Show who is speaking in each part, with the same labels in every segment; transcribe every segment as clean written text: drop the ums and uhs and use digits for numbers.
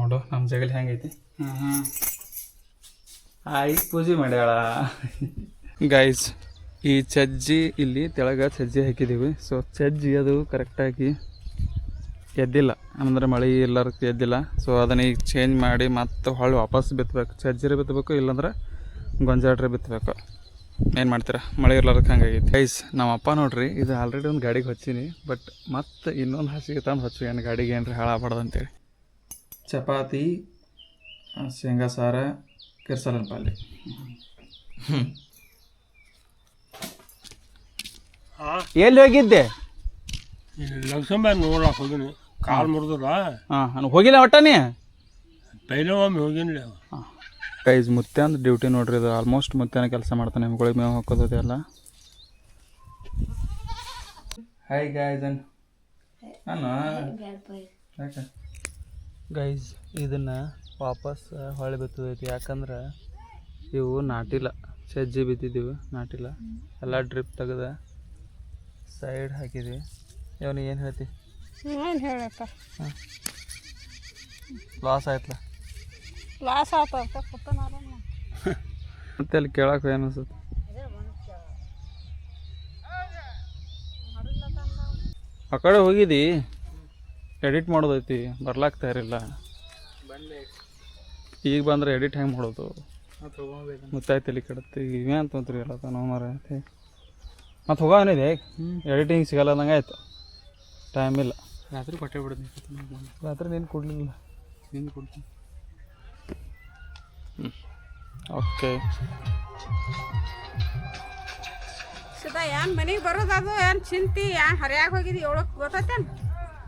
Speaker 1: ನೋಡು ನಮ್ಮ ಜಗಲಿ ಹೆಂಗೈತಿ. ಆಯ್ ಪೂಜೆ ಮಾಡ್ಯಾಳ ಗೈಸ್. ಈ ಚಜ್ಜಿ ಇಲ್ಲಿ ತೆಳಗ ಚಜ್ಜಿ ಹಾಕಿದ್ದೀವಿ. ಸೊ ಚಜ್ಜಿ ಅದು ಕರೆಕ್ಟಾಗಿ ಎದ್ದಿಲ್ಲ, ಅಂದರೆ ಮಳೆ ಎಲ್ಲರಕ್ಕೆ ಎದ್ದಿಲ್ಲ. ಸೊ ಅದನ್ನ ಈಗ ಚೇಂಜ್ ಮಾಡಿ ಮತ್ತೆ ಹೊಳ್ಳಿ ವಾಪಸ್ ಬಿತ್ತಬೇಕು. ಚಜ್ಜಿರೆ ಬಿತ್ತಬೇಕು, ಇಲ್ಲಾಂದ್ರೆ ಗೊಂಜಾಳ್ರೆ ಬಿತ್ತಬೇಕು. ಏನು ಮಾಡ್ತೀರಾ, ಮಳೆ ಇರ್ಲಾರಕ್ಕೆ ಹಂಗಾಗೈತಿ ಗೈಸ್. ನಮ್ಮ ಅಪ್ಪ ನೋಡ್ರಿ, ಇದು ಆಲ್ರೆಡಿ ಒಂದು ಗಾಡಿಗೆ ಹಚ್ಚೀನಿ, ಬಟ್ ಮತ್ತೆ ಇನ್ನೊಂದು ಹಾಸಿಗೆ ತಂದು ಹಚ್ಚು, ಏನು ಗಾಡಿಗೆ ಏನ್ರಿ ಹಾಳಾಗಬಾರ್ದು ಅಂತೇಳಿ. ಚಪಾತಿ, ಶೇಂಗಾ ಸಾರ, ಕಿರ್ಸಲನ್ ಪಲ್ಯ. ಎಲ್ಲಿ ಹೋಗಿದ್ದೆ?
Speaker 2: ಲಕ್ಷ್ಮಣ ನೋಡಕ್ಕೆ ಹೋಗಿನಿ, ಕಾಲು ಮುರಿದ್ರ.
Speaker 1: ಹಾಂ ಹೋಗಿಲ್ಲ ಒಟ್ಟನೇ,
Speaker 2: ಪೈಲೆ ಒಮ್ಮೆ ಹೋಗಿನಿ.
Speaker 1: ಗೈಸ್ ಮುತ್ತೆ ಅಂದ್ರೆ ಡ್ಯೂಟಿ ನೋಡ್ರಿ, ಇದು ಆಲ್ಮೋಸ್ಟ್ ಮುತ್ತೆನ ಕೆಲಸ ಮಾಡ್ತಾನೆ. ನಿಮ್ಗಳಿಗೆ ಮೇವು ಹಾಕೋದು ಎಲ್ಲ. ಹಾಯ್ ಗೈಸ್ ಗೈಸ್, ಇದನ್ನು ವಾಪಸ್ ಹೊಳೆ ಬಿತ್ತದೈತಿ. ಯಾಕಂದ್ರೆ ಇವು ನಾಟಿಲ್ಲ, ಸಜ್ಜಿ ಬಿತ್ತಿದ್ದೀವಿ, ನಾಟಿಲ್ಲ. ಎಲ್ಲ ಡ್ರಿಪ್ ತೆಗೆದ ಸೈಡ್ ಹಾಕಿದ್ವಿ. ಇವನು ಏನು ಹೇಳ್ತಿ?
Speaker 3: ಏನು ಹೇಳಪ್ಪ,
Speaker 1: ಲಾಸ್ ಆಯ್ತಲ್ಲ.
Speaker 3: ಲಾಸ್ ಆತ
Speaker 1: ಮತ್ತೆ ಅಲ್ಲಿ ಕೇಳಕ್ಕೆ ಏನು ಅನ್ಸುತ್ತೆ? ಆ ಕಡೆ ಹೋಗಿದ್ದಿ, ಎಡಿಟ್ ಮಾಡೋದೈತಿ, ಬರ್ಲಾಗ್ತಾ ಇರಲಿಲ್ಲ. ಈಗ ಬಂದರೆ ಎಡಿಟ್ ಹೆಂಗೆ ಮಾಡೋದು? ಮುತ್ತಾಯ್ತು ಇಲ್ಲಿ ಕೆಡತ್ತಿ ಇವೇ ಅಂತಂತ್ರಿ ಎಲ್ಲ ನೋಮಾರ ಐತಿ. ಮತ್ತು ಹೋಗೋನಿದೆ, ಎಡಿಟಿಂಗ್ ಸಿಗಲ್ಲ ಅಂದಂಗೆ ಆಯಿತು. ಟೈಮ್ ಇಲ್ಲ. ರಾತ್ರಿ ಕೊಟ್ಟೆ ಬಿಡೋದು. ರಾತ್ರಿ ನೀನು ಕೊಡಲಿಲ್ಲ, ನೀನು ಕೊಡ್ತೀನಿ. ಓಕೆ
Speaker 3: ಸದಾ ಏನು ಮನೆಗೆ ಬರೋದದು ಏನು ಚಿಂತಿ, ಏನು ಹರಿಯಾಗಿ ಹೋಗಿದ್ದು ಏಳಕ್ಕೆ ಗೊತ್ತೈತೇನು?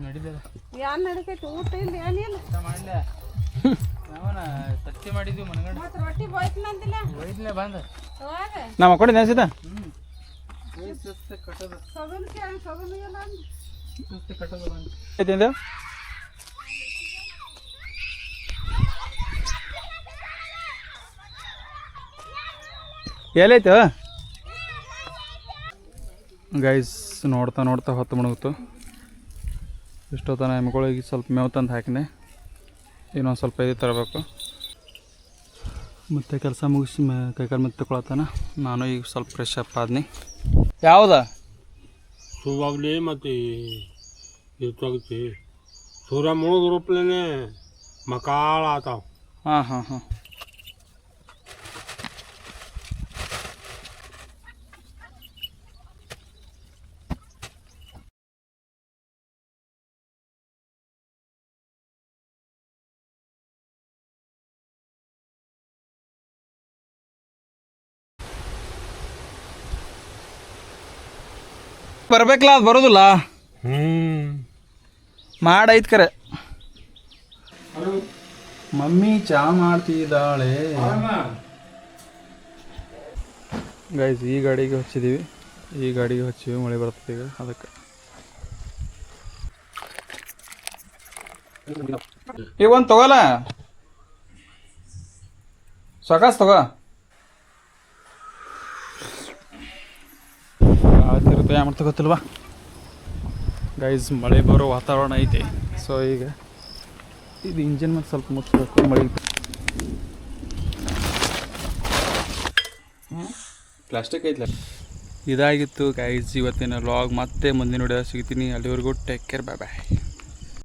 Speaker 1: ನಡೀತದೆ.
Speaker 3: ಏನು ನಡಿತೈತಿ? ಊಟ ಇಲ್ಲ ಏನಿಲ್ಲ.
Speaker 1: ಮಾಡಲ ನಾವನ ತತ್ತಿ ಮಾಡಿದ್ವಿ ಮನಗಂಡು.
Speaker 3: ಮತ್ತು ರೊಟ್ಟಿ ಬೋಯ್ತನಂತಿಲ್ಲ,
Speaker 1: ಒಯ್ದಲೇ ಬಂದ
Speaker 3: ಹೋಗ
Speaker 1: ನಾವು ಮಕ್ಕಳು ನೆನೆಸಿದ
Speaker 3: ಸಗನ್ ಕೇಳಿ ಸಗನ್ ಇಲ್ಲ
Speaker 1: ಕಟ್ಟೋದು ಬಂದು ಐತೆ. ಎಲ್ಲೈತು ಗೈಸ್? ನೋಡ್ತಾ ನೋಡ್ತಾ ಹೊತ್ತು ಮುಣುಗಿತು. ಇಷ್ಟೊತ್ತನ ಎಮ್ಗಳಿಗೆ ಸ್ವಲ್ಪ ಮೇವು ತಂದು ಹಾಕಿದೆ. ಇನ್ನೊಂದು ಸ್ವಲ್ಪ ಇದು ತರಬೇಕು. ಮತ್ತೆ ಕೆಲಸ ಮುಗಿಸಿ ಕೈಕಾಲು ಮತ್ತೆ ತಗೊಳತ್ತಾನ. ನಾನು ಈಗ ಸ್ವಲ್ಪ ಫ್ರೆಶ್ ಅಪ್ ಆದ್ನಿ. ಯಾವುದಾ
Speaker 2: ಸುವಾಗಲಿ ಮತ್ತು ಇರ್ತಾಗತಿ ಸೂರ್ಯ ಮುಳುಗ ರೂಪಲೇನೆ ಮಕಾಳ ಆತಾವ.
Speaker 1: ಹಾಂ ಹಾಂ ಹಾಂ. ಬರ್ಬೇಕಲ್ಲ, ಅದು ಬರೋದಿಲ್ಲ. ಮಾಡೈತ್ ಕರೆ. ಮಮ್ಮಿ ಚಾ ಮಾಡ್ತಿದ್ದಾಳೆ ಗೈಸ್. ಈ ಗಾಡಿಗೆ ಹಚ್ಚಿದ್ದೀವಿ, ಈ ಗಾಡಿಗೆ ಹಚ್ಚಿವಿ. ಮಳೆ ಬರ್ತದೆ ಈಗ, ಅದಕ್ಕೆ. ಈಗ ಒಂದು ತಗೋಲ್ಲ, ಸಾಕಾಸ್ ತಗೋ. 10 ರೂಪಾಯಿ ಮಾಡ್ತಾ ಗೊತ್ತಿಲ್ವಾ ಗೈಸ್? ಮಳೆ ಬರೋ ವಾತಾವರಣ ಐತಿ. ಸೊ ಈಗ ಇದು ಇಂಜಿನ್ ಮತ್ತು ಸ್ವಲ್ಪ ಮುಚ್ಚಬೇಕು. ಮಳೆ ಪ್ಲಾಸ್ಟಿಕ್ ಐತ್ಲ. ಇದಾಗಿತ್ತು ಗೈಸ್ ಇವತ್ತಿನ ವ್ಲಾಗ್. ಮತ್ತೆ ಮುಂದಿನ ವಿಡಿಯೋ ಸಿಗ್ತೀನಿ. ಅಲ್ಲಿವರೆಗೂ ಟೇಕ್ ಕೇರ್, ಬಾಯ್ ಬಾಯ್.